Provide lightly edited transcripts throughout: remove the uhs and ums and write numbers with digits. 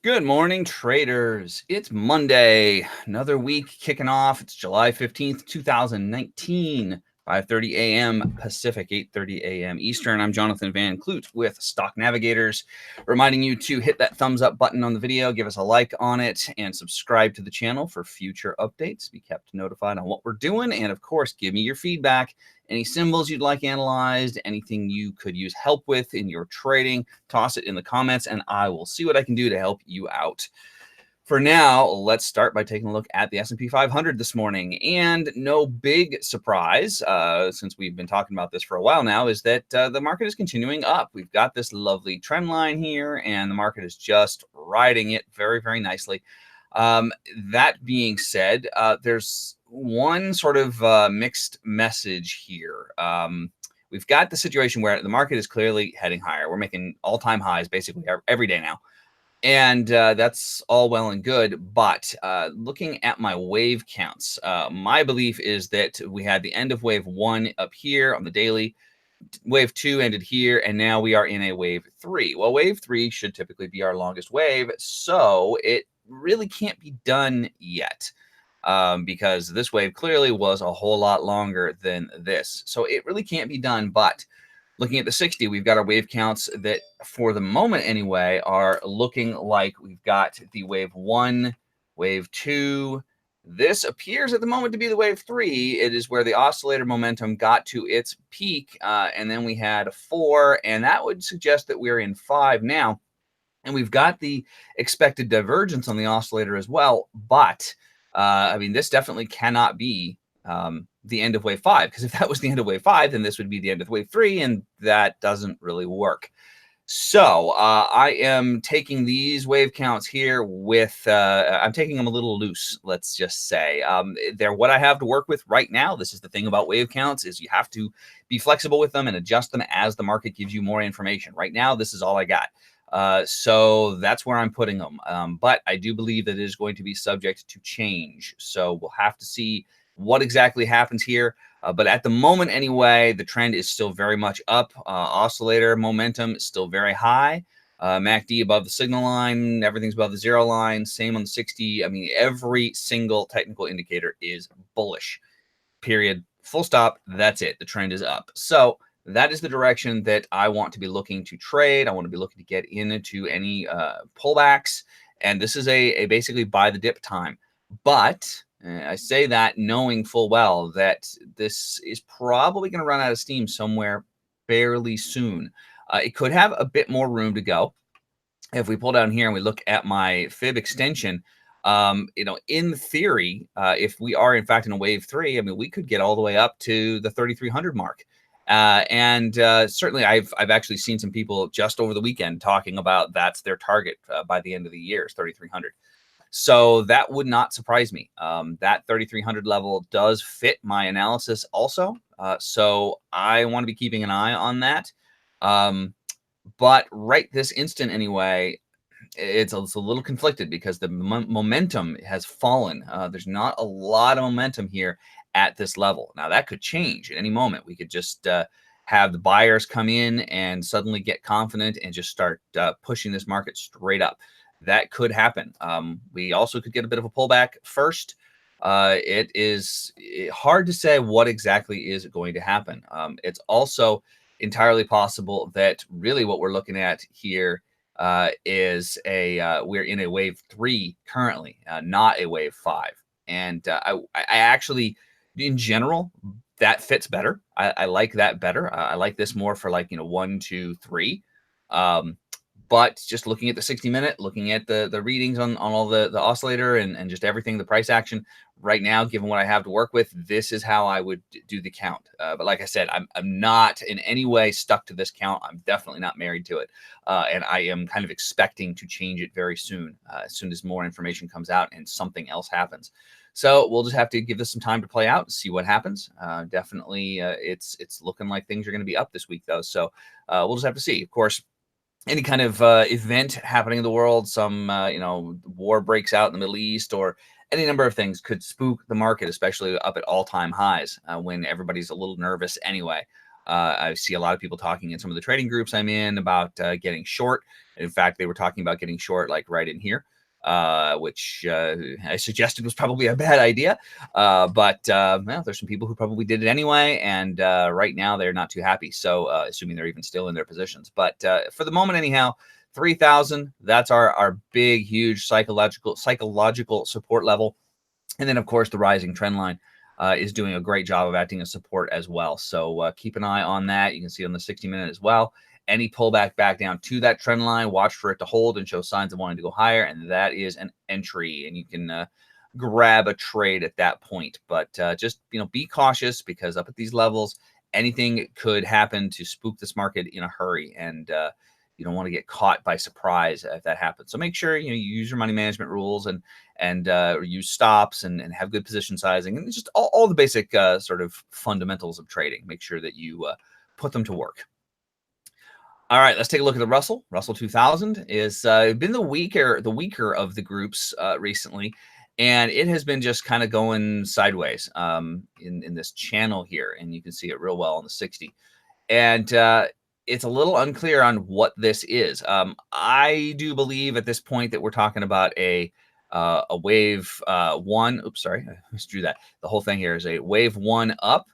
Good morning, traders. It's Monday, another week kicking off. It's July 15th, 2019, 5:30 a.m. Pacific, 8:30 a.m. Eastern. I'm Jonathan Van Kloot with Stock Navigators, reminding you to hit that thumbs up button on the video, give us a like on it, and subscribe to the channel for future updates. Be kept notified on what we're doing, and of course, give me your feedback. Any symbols you'd like analyzed, anything you could use help with in your trading, toss it in the comments and I will see what I can do to help you out. For now, let's start by taking a look at the S&P 500 this morning. And no big surprise, since we've been talking about this for a while now, is that the market is continuing up. We've got this lovely trend line here, and the market is just riding it very, very nicely. That being said, there's one sort of mixed message here. We've got the situation where the market is clearly heading higher. We're making all-time highs basically every day now. And that's all well and good. But looking at my wave counts, my belief is that we had the end of wave 1 up here on the daily. Wave 2 ended here, and now we are in a wave 3. Well, wave 3 should typically be our longest wave, so it really can't be done yet. Because this wave clearly was a whole lot longer than this. So it really can't be done. But looking at the 60, we've got our wave counts that, for the moment anyway, are looking like we've got the wave 1, wave 2. This appears at the moment to be the wave 3. It is where the oscillator momentum got to its peak. And then we had a 4, and that would suggest that we're in 5 now. And we've got the expected divergence on the oscillator as well. But I mean, this definitely cannot be the end of wave 5, because if that was the end of wave 5, then this would be the end of wave 3, and that doesn't really work. So I am taking these wave counts here with, I'm taking them a little loose, let's just say. They're what I have to work with right now. This is the thing about wave counts, is you have to be flexible with them and adjust them as the market gives you more information. Right now, this is all I got. So that's where I'm putting them. But I do believe that it is going to be subject to change. So we'll have to see what exactly happens here. But at the moment anyway, the trend is still very much up. Oscillator momentum is still very high. MACD above the signal line, everything's above the 0 line, same on the 60. I mean, every single technical indicator is bullish, period, full stop. That's it. The trend is up. So that is the direction that I want to be looking to trade. I want to be looking to get into any pullbacks. And this is a basically buy the dip time. But I say that knowing full well that this is probably going to run out of steam somewhere fairly soon. It could have a bit more room to go. If we pull down here and we look at my fib extension, in theory, if we are in fact in a wave 3, I mean, we could get all the way up to the 3,300 mark. Certainly I've actually seen some people just over the weekend talking about that's their target by the end of the year is 3,300. So that would not surprise me. That 3,300 level does fit my analysis also. So I want to be keeping an eye on that. But right this instant anyway, it's a little conflicted because the momentum has fallen. There's not a lot of momentum here at this level. Now, that could change at any moment. We could just have the buyers come in and suddenly get confident and just start pushing this market straight up. That could happen. We also could get a bit of a pullback first. It is hard to say what exactly is going to happen. It's also entirely possible that really what we're looking at here is we're in a wave 3 currently, not a wave 5. And I actually, in general, that fits better. I like that better. I like this more for like, 1, 2, 3. But just looking at the 60-minute, looking at the readings on all the oscillator and just everything, the price action right now, given what I have to work with, this is how I would do the count. But like I said, I'm not in any way stuck to this count. I'm definitely not married to it. And I am kind of expecting to change it very soon, as soon as more information comes out and something else happens. So we'll just have to give this some time to play out and see what happens. Definitely, it's looking like things are going to be up this week, though. So we'll just have to see. Of course, any kind of event happening in the world, some war breaks out in the Middle East, or any number of things could spook the market, especially up at all-time highs when everybody's a little nervous anyway. I see a lot of people talking in some of the trading groups I'm in about getting short. In fact, they were talking about getting short like right in here, which I suggested was probably a bad idea. But well, there's some people who probably did it anyway, and right now they're not too happy. So assuming they're even still in their positions. But for the moment, anyhow, 3,000. That's our big, huge psychological support level. And then, of course, the rising trend line is doing a great job of acting as support as well. So keep an eye on that. You can see on the 60-minute as well. Any pullback back down to that trend line, watch for it to hold and show signs of wanting to go higher. And that is an entry. And you can grab a trade at that point. But just, be cautious, because up at these levels, anything could happen to spook this market in a hurry. And you don't want to get caught by surprise if that happens. So make sure you use your money management rules and use stops and have good position sizing, and just all the basic sort of fundamentals of trading. Make sure that you put them to work. All right, let's take a look at the Russell. Russell 2000 is been the weaker of the groups recently, and it has been just kind of going sideways in this channel here, and you can see it real well on the 60. And it's a little unclear on what this is. I do believe at this point that we're talking about a wave one. Oops, sorry, I misdrew that. The whole thing here is a wave one up,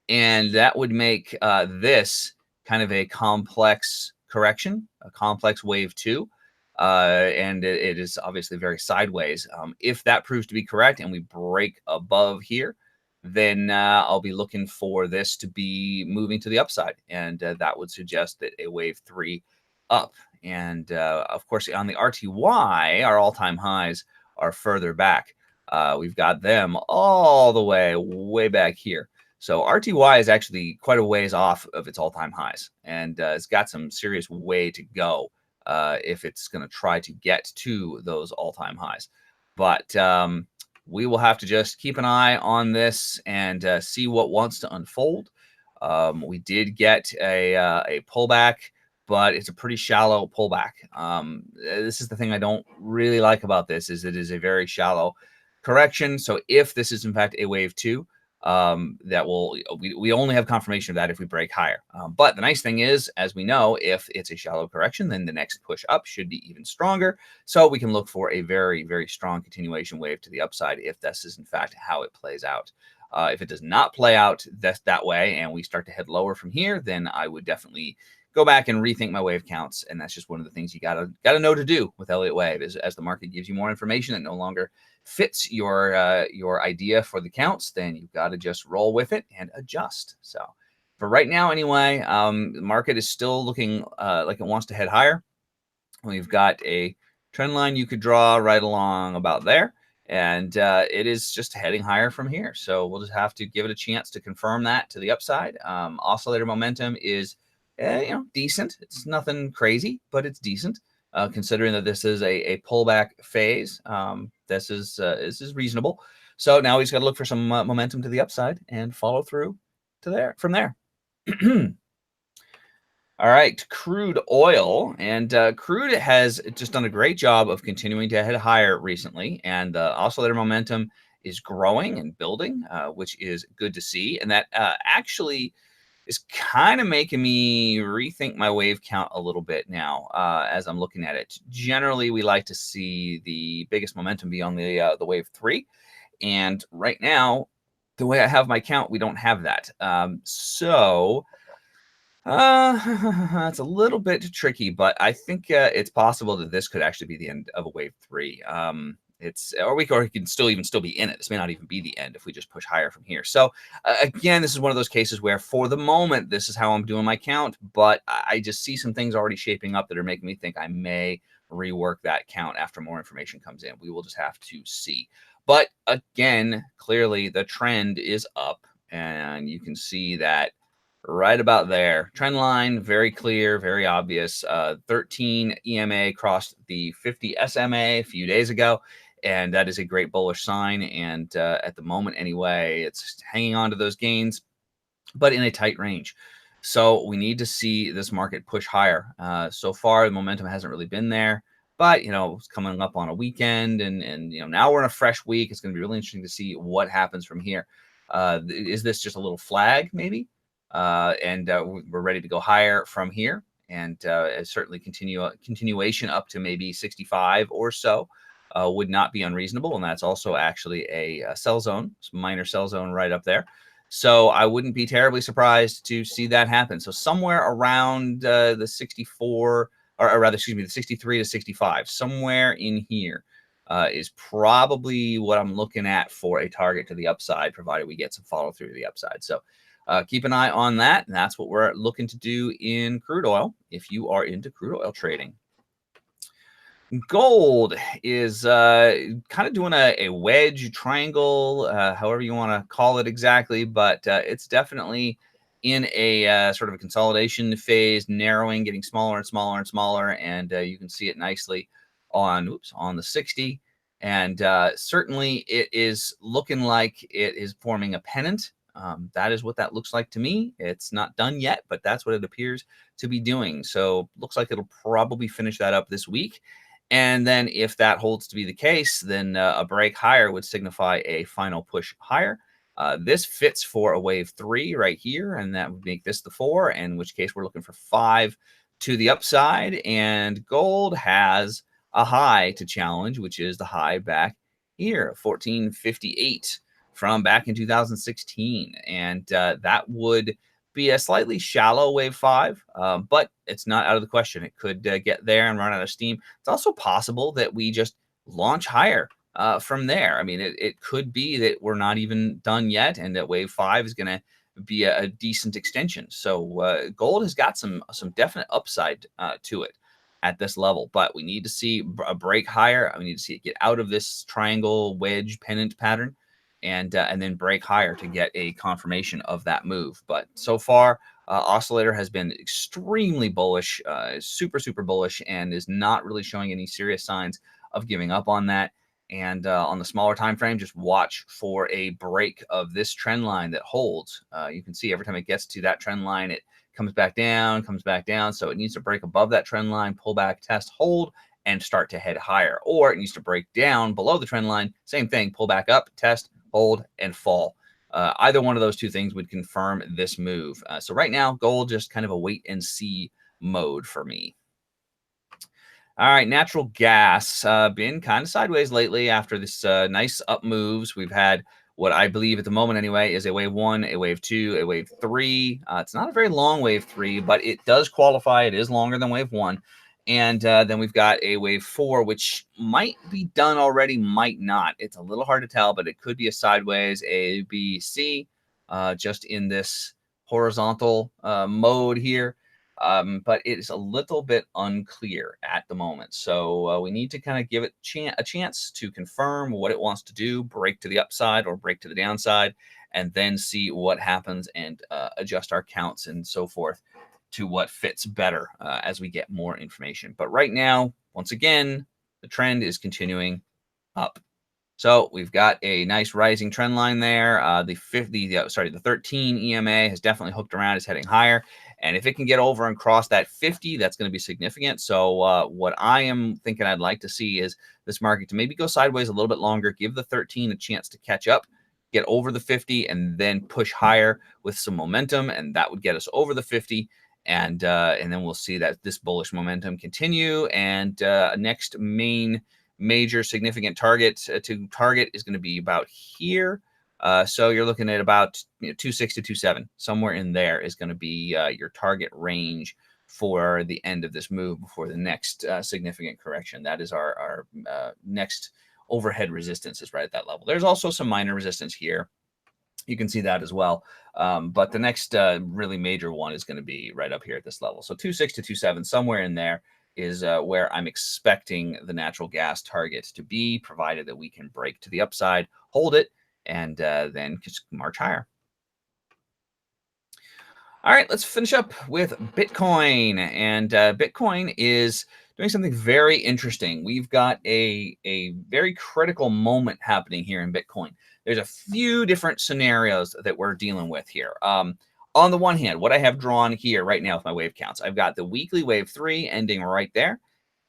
and that would make this kind of a complex correction, a complex wave two. And it is obviously very sideways. If that proves to be correct and we break above here, then I'll be looking for this to be moving to the upside. And that would suggest that a wave three up. And of course, on the RTY, our all-time highs are further back. We've got them all the way back here. So RTY is actually quite a ways off of its all-time highs. And it's got some serious way to go if it's going to try to get to those all-time highs. But we will have to just keep an eye on this and see what wants to unfold. We did get a pullback, but it's a pretty shallow pullback. This is the thing I don't really like about this, is it is a very shallow correction. So if this is in fact a wave two, we only have confirmation of that if we break higher. But the nice thing is, as we know, if it's a shallow correction, then the next push up should be even stronger. So we can look for a very, very strong continuation wave to the upside if this is in fact how it plays out. If it does not play out that way and we start to head lower from here, then I would definitely go back and rethink my wave counts. And that's just one of the things you gotta know to do with Elliott Wave, is as the market gives you more information that no longer fits your idea for the counts, then you've got to just roll with it and adjust. So for right now, anyway, the market is still looking like it wants to head higher. We've got a trend line you could draw right along about there, and it is just heading higher from here. So we'll just have to give it a chance to confirm that to the upside. Oscillator momentum is decent. It's nothing crazy, but it's decent. Considering that this is a pullback phase, this is reasonable. So now we just got to look for some momentum to the upside and follow through from there. All right, crude oil, and crude has just done a great job of continuing to head higher recently, and the oscillator momentum is growing and building, which is good to see, and that actually is kind of making me rethink my wave count a little bit now as I'm looking at it. Generally, we like to see the biggest momentum be on the wave three. And right now, the way I have my count, we don't have that. So it's a little bit tricky, but I think it's possible that this could actually be the end of a wave three. Or we can still be in it. This may not even be the end if we just push higher from here. So again, this is one of those cases where for the moment, this is how I'm doing my count, but I just see some things already shaping up that are making me think I may rework that count after more information comes in. We will just have to see. But again, clearly the trend is up, and you can see that right about there. Trend line, very clear, very obvious. 13 EMA crossed the 50 SMA a few days ago. And that is a great bullish sign. And at the moment, anyway, it's hanging on to those gains, but in a tight range. So we need to see this market push higher. So far, the momentum hasn't really been there. But, it's coming up on a weekend. And now we're in a fresh week. It's going to be really interesting to see what happens from here. Is this just a little flag, maybe? and we're ready to go higher from here. And certainly continuation up to maybe 65 or so would not be unreasonable. And that's also actually a sell zone, minor sell zone right up there. So I wouldn't be terribly surprised to see that happen. So somewhere around the 64, or rather, excuse me, the 63 to 65, somewhere in here is probably what I'm looking at for a target to the upside, provided we get some follow through to the upside. So keep an eye on that. And that's what we're looking to do in crude oil if you are into crude oil trading. Gold is kind of doing a wedge triangle, however you want to call it exactly, but it's definitely in a sort of a consolidation phase, narrowing, getting smaller and smaller and smaller, and you can see it nicely on the 60. And certainly it is looking like it is forming a pennant. That is what that looks like to me. It's not done yet, but that's what it appears to be doing. So looks like it'll probably finish that up this week. And then if that holds to be the case, then a break higher would signify a final push higher. This fits for a wave 3 right here, and that would make this the 4, in which case we're looking for 5 to the upside. And gold has a high to challenge, which is the high back here, 1458 from back in 2016. And that would be a slightly shallow wave 5, but it's not out of the question. It could get there and run out of steam. It's also possible that we just launch higher from there. I mean, it could be that we're not even done yet, and that wave 5 is going to be a decent extension. So gold has got some definite upside to it at this level, but we need to see a break higher. We need to see it get out of this triangle wedge pennant pattern, and then break higher to get a confirmation of that move. But so far, oscillator has been extremely bullish, super bullish, and is not really showing any serious signs of giving up on that. And on the smaller time frame, just watch for a break of this trend line that holds. You can see every time it gets to that trend line, it comes back down, So it needs to break above that trend line, pull back, test, hold, and start to head higher. Or it needs to break down below the trend line, same thing, pull back up, test, hold, and fall. Either one of those two things would confirm this move. So right now, gold just kind of a wait and see mode for me. All right, natural gas been kind of sideways lately after this nice up moves. We've had what I believe at the moment anyway is a wave 1, a wave 2, a wave 3. It's not a very long wave 3, but it does qualify. It is longer than wave 1. And then we've got a wave 4, which might be done already, might not. It's a little hard to tell, but it could be a sideways A, B, C, just in this horizontal mode here. But it's a little bit unclear at the moment. So we need to kind of give it a chance to confirm what it wants to do, break to the upside or break to the downside, and then see what happens and adjust our counts and so forth to what fits better as we get more information. But right now, once again, the trend is continuing up. So we've got a nice rising trend line there. The 13 EMA has definitely hooked around, is heading higher. And if it can get over and cross that 50, that's going to be significant. So what I am thinking I'd like to see is this market to maybe go sideways a little bit longer, give the 13 a chance to catch up, get over the 50, and then push higher with some momentum. And that would get us over the 50. And then we'll see that this bullish momentum continue. And next major significant target to target is going to be about here. So you're looking at about 26 to 27, somewhere in there is going to be your target range for the end of this move before the next significant correction. That is our next overhead resistance is right at that level. There's also some minor resistance here. You can see that as well. But the next really major one is going to be right up here at this level. So 26 to 27, somewhere in there is where I'm expecting the natural gas target to be, provided that we can break to the upside, hold it, and then just march higher. All right, let's finish up with Bitcoin. And Bitcoin is doing something very interesting. We've got a very critical moment happening here in Bitcoin. There's a few different scenarios that we're dealing with here. On the one hand, what I have drawn here right now with my wave counts, I've got the weekly wave 3 ending right there.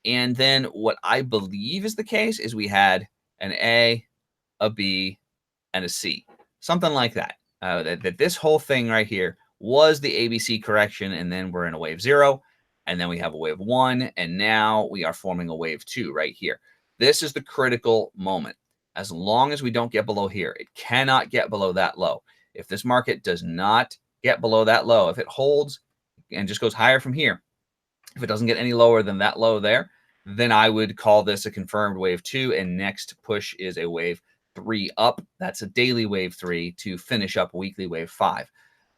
And then what I believe is the case is we had an A, a B, and a C, something like that. That this whole thing right here was the ABC correction, and then we're in a wave 0, and then we have a wave 1, and now we are forming a wave 2 right here. This is the critical moment. As long as we don't get below here, it cannot get below that low. If this market does not get below that low, if it holds and just goes higher from here, if it doesn't get any lower than that low there, then I would call this a confirmed wave 2, and next push is a wave 3 up. That's a daily wave 3 to finish up weekly wave 5.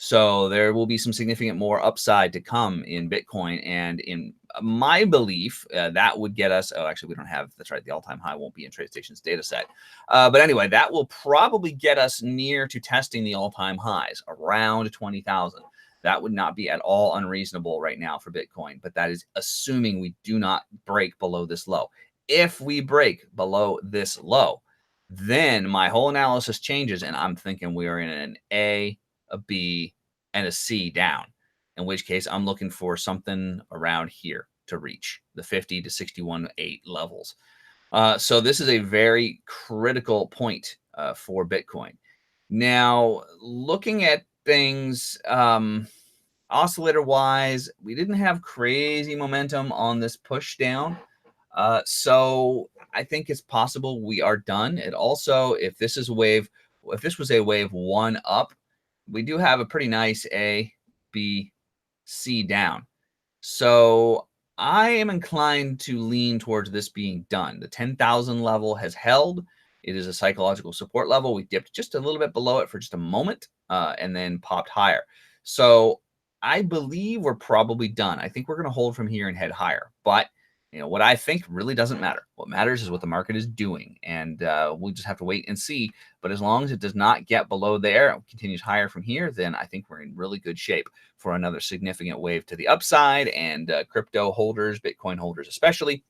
So there will be some significant more upside to come in Bitcoin. And in my belief, that would get us, oh, actually, we don't have, that's right, the all-time high won't be in TradeStation's data set. But anyway, that will probably get us near to testing the all-time highs, around 20,000. That would not be at all unreasonable right now for Bitcoin, but that is assuming we do not break below this low. If we break below this low, then my whole analysis changes, and I'm thinking we are in an A, a B, and a C down, in which case I'm looking for something around here to reach the 50 to 61.8 levels. So this is a very critical point for Bitcoin. Now, looking at things oscillator wise, we didn't have crazy momentum on this push down. So I think it's possible we are done. It also, if this is a wave, if this was a wave 1 up, we do have a pretty nice A, B, C down. So I am inclined to lean towards this being done. The 10,000 level has held. It is a psychological support level. We dipped just a little bit below it for just a moment and then popped higher. So I believe we're probably done. I think we're going to hold from here and head higher. But what I think really doesn't matter. What matters is what the market is doing. And we'll just have to wait and see. But as long as it does not get below there and continues higher from here, then I think we're in really good shape for another significant wave to the upside. And crypto holders, Bitcoin holders especially,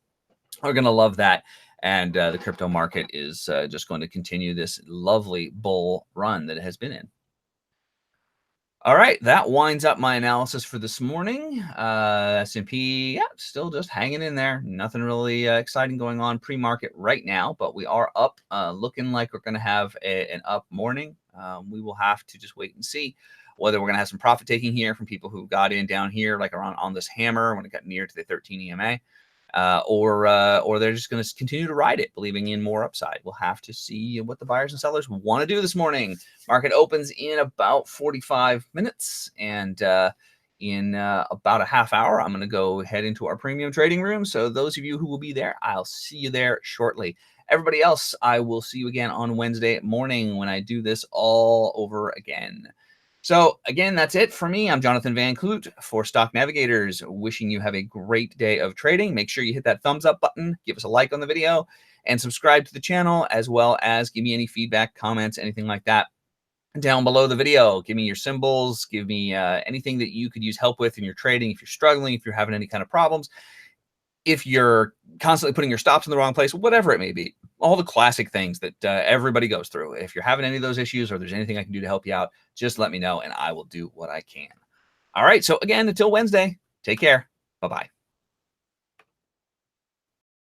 are going to love that. And the crypto market is just going to continue this lovely bull run that it has been in. All right, that winds up my analysis for this morning. S&P, yeah, still just hanging in there. Nothing really exciting going on pre-market right now, but we are up, looking like we're going to have an up morning. We will have to just wait and see whether we're going to have some profit taking here from people who got in down here, like around on this hammer when it got near to the 13 EMA. Or they're just going to continue to ride it, believing in more upside. We'll have to see what the buyers and sellers want to do this morning. Market opens in about 45 minutes, and in about a half hour, I'm going to go head into our premium trading room. So those of you who will be there, I'll see you there shortly. Everybody else, I will see you again on Wednesday morning when I do this all over again. So again, that's it for me. I'm Jonathan Van Kloot for Stock Navigators, wishing you have a great day of trading. Make sure you hit that thumbs up button, give us a like on the video, and subscribe to the channel, as well as give me any feedback, comments, anything like that down below the video. Give me your symbols, give me anything that you could use help with in your trading. If you're struggling, if you're having any kind of problems, if you're constantly putting your stops in the wrong place, whatever it may be, all the classic things that everybody goes through. If you're having any of those issues or there's anything I can do to help you out, just let me know and I will do what I can. All right. So again, until Wednesday, take care. Bye-bye.